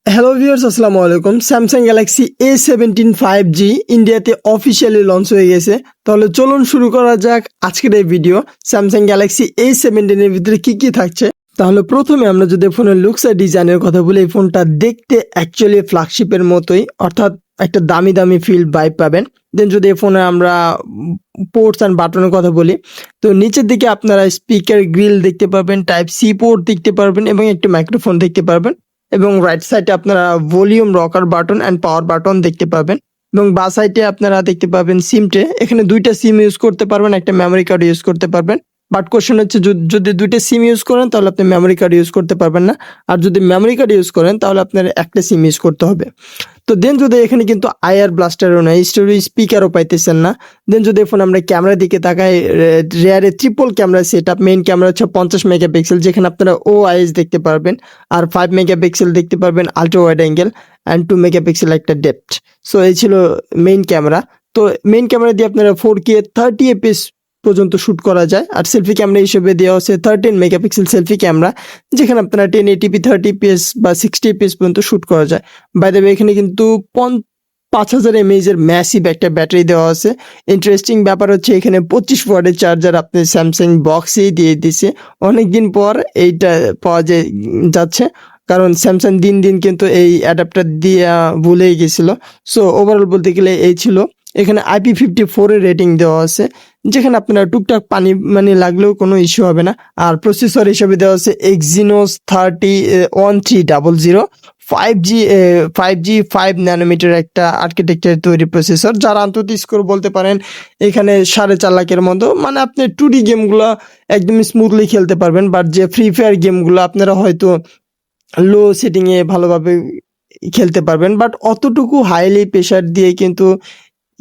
Hello viewers, আসসালামু আলাইকুম। Samsung Galaxy A17 5G ইন্ডিয়াতে অফিসিয়ালি লঞ্চ হয়ে গেছে। তাহলে চলুন শুরু করা যাক আজকের এই ভিডিও। স্যামসাং গ্যালাক্সি A17 এর ভিতরে কি কি থাকছে। তাহলে প্রথমে আমরা যদি ফোনের লুকস আর ডিজাইনের কথা বলি, এই ফোনটা দেখতে অ্যাকচুয়ালি ফ্ল্যাগশিপের মতোই, অর্থাৎ একটা দামি দামি ফিল ভাইব পাবেন। দেন যদি এই ফোনে আমরা পোর্টস অ্যান্ড বাটনের কথা বলি, তো নিচের দিকে আপনারা স্পিকার গ্রিল দেখতে পারবেন, টাইপ সি পোর্ট দেখতে পারবেন এবং একটি মাইক্রোফোন দেখতে পারবেন। এবং রাইট সাইডে আপনারা volume rocker button and power button দেখতে পাবেন। এবং বা সাইডে আপনারা দেখতে পাবেন সিম ট্রে। এখানে দুইটা সিম ইউজ করতে পারবেন, একটা মেমোরি কার্ড ইউজ করতে পারবেন। বাট কোশ্চেন হচ্ছে, যদি দুইটা সিম ইউজ করেন তাহলে আপনি মেমোরি কার্ড ইউজ করতে পারবেন না। আর যদি মেমোরি কার্ড ইউজ করেন তাহলে আপনার একটা সিম ইউজ করতে হবে। তো দেন যদি এখানে কিন্তু আইআর ব্লাস্টারও নাই, স্টোরি স্পিকারও পাইতেছেন না। দেন যদি ফোন আমরা ক্যামেরার দিকে তাকাই, রেয়ারে triple camera set up. Main camera হচ্ছে 50 মেগাপিক্সেল, যেখানে আপনারা OIS দেখতে পারবেন। আর 5 মেগাপিক্সেল দেখতে পারবেন ultra wide angle, and 2 megapixel একটা ডেপথ। সো এই ছিল মেইন ক্যামেরা। তো মেইন ক্যামেরা দিয়ে আপনারা 4K 30 এপিএস পর্যন্ত শ্যুট করা যায়। আর সেলফি ক্যামেরা হিসেবে দেওয়া হচ্ছে 13 মেগাপিক্সেল সেলফি ক্যামেরা, যেখানে আপনারা 1080p 30fps বা 60fps পর্যন্ত শ্যুট করা যায়। বাই দ্য ওয়ে, এখানে কিন্তু 5000 mAh এর ম্যাসিভ একটা ব্যাটারি দেওয়া আছে। ইন্টারেস্টিং ব্যাপার হচ্ছে, এখানে 25 ওয়াটের চার্জার আপনি স্যামসাং বক্সেই দিয়ে দিছে। অনেকদিন পর এইটা পাওয়া যাচ্ছে, কারণ স্যামসাং দিন দিন কিন্তু এই অ্যাডাপ্টার দিয়ে ভুলেই গেছিল। সো ওভারঅল বলতে গেলে এই ছিল। এখানে IP54 এর রেটিং দেওয়া আছে, যেখানে আপনারা টুকটাক পানি লাগলেও কোনো ইস্যু হবে না। আর প্রসেসর হিসেবে দেওয়া আছে Exynos 1300 5G 5 ন্যানোমিটার একটা আর্কিটেকচার তৈরি প্রসেসর, যার আন্তর্জাতিক স্কোর বলতে পারেন এখানে 4.5 লাখের মতো। আপনি 2D গেমগুলো একদম স্মুথলি খেলতে পারবেন। বাট যে ফ্রি ফায়ার গেমগুলো আপনারা হয়তো লো সেটিংয়ে ভালোভাবে খেলতে পারবেন, বাট অতটুকু হাইলি প্রেশার দিয়ে কিন্তু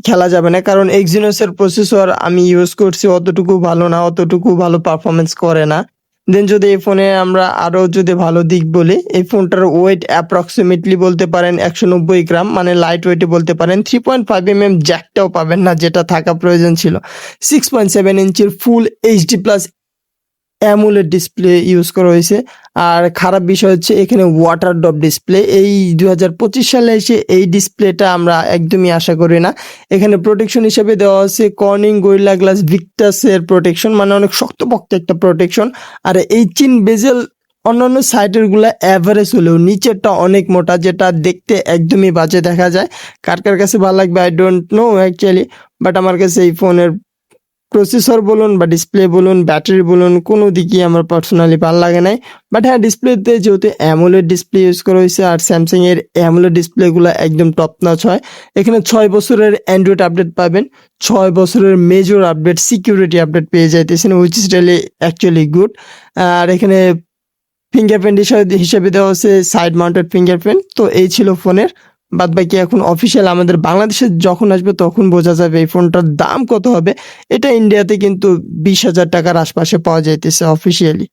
খেলা যাবে না, কারণ এক্সিনোসের প্রসেসর আমি ইউজ করছি, অতটুকু ভালো না, অতটুকু ভালো পারফরমেন্স করে না। দেন যদি এই ফোনে আমরা আরো যদি ভালো দিক বলি, এই ফোনটার ওয়েট অ্যাপ্রক্সিমেটলি বলতে পারেন 190 গ্রাম, লাইট ওয়েটে বলতে পারেন। 3.5 জ্যাকটাও পাবেন না, যেটা থাকা প্রয়োজন ছিল। 6.7 ইঞ্চির ফুল HD plus AMOLED display use করা হয়েছে। আর খারাপ বিষয় হচ্ছে, এখানে ওয়াটার ড্রপ ডিসপ্লে। এই 2025 সালে এসে এই ডিসপ্লেটা আমরা একদমই আশা করি না। এখানে প্রোটেকশন হিসেবে দেওয়া আছে কর্নিং গরিলা গ্লাস ভিক্টাসের প্রোটেকশন, অনেক শক্তপোক্ত একটা প্রোটেকশন। আর এই চিন বেজেল অন্যান্য সাইটের গুলা অ্যাভারেজ হলেও নিচেরটা অনেক মোটা, যেটা দেখতে একদমই বাজে দেখা যায়। কার কার কাছে ভালো লাগবে I don't know actually, but আমার কাছে এই ফোনের প্রসেসর বলুন বা ডিসপ্লে বলুন, ব্যাটারি বলুন, কোনো দিকই আমার পার্সোনালি ভালো লাগে নাই। বাট হ্যাঁ, ডিসপ্লেতে যেহেতু অ্যামোলেড ডিসপ্লে ইউজ করা হয়েছে, আর স্যামসাং এর অ্যামোলেড ডিসপ্লেগুলো একদম টপ নচ হয়। এখানে 6 বছরের অ্যান্ড্রয়েড আপডেট পাবেন, 6 বছরের মেজর আপডেট, সিকিউরিটি আপডেট পেয়ে যাইতেছেন, which is really actually good. আর এখানে ফিঙ্গারপ্রিন্ট হিসেবে দেওয়া হচ্ছে সাইড মাউন্টেড ফিঙ্গারপ্রিন্ট। তো এই ছিল ফোনের। বাদ বাকি এখন অফিসিয়াল আমাদের বাংলাদেশে যখন আসবে তখন বোঝা যাবে এই ফোনটার দাম কত হবে। এটা ইন্ডিয়াতে কিন্তু 20,000 টাকার আশপাশে পাওয়া যাইতেছে অফিসিয়ালি।